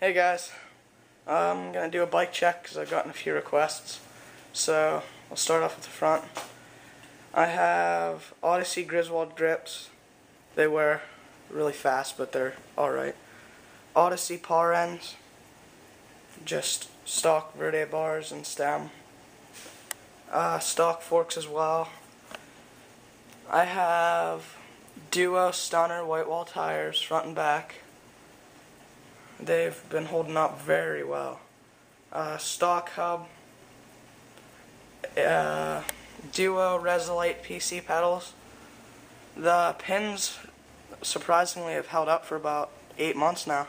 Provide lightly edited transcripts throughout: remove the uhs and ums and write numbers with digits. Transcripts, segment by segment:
Hey guys, I'm going to do a bike check because I've gotten a few requests. So, I'll start off with the front. I have Odyssey Griswold grips. They wear really fast, but they're alright. Odyssey paw ends. Just stock Verde bars and stem. Stock forks as well. I have Duo Stunner white wall tires, front and back. They've been holding up very well. Stock hub, Duo Resolite PC pedals. The pins surprisingly have held up for about 8 months now.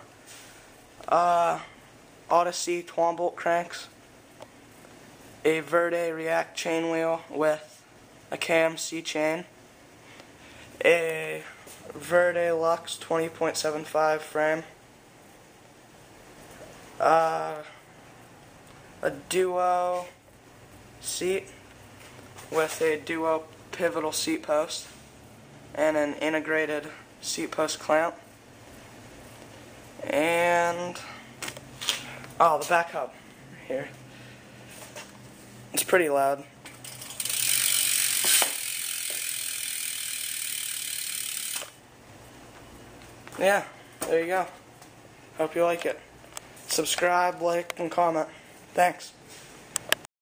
Odyssey Twan bolt cranks, a Verde React chain wheel with a KMC chain, a Verde Lux 20.75 frame, a Duo seat with a Duo pivotal seat post and an integrated seat post clamp, and the back hub here. It's pretty loud. Yeah, there you go. Hope you like it. Subscribe, like, and comment. Thanks.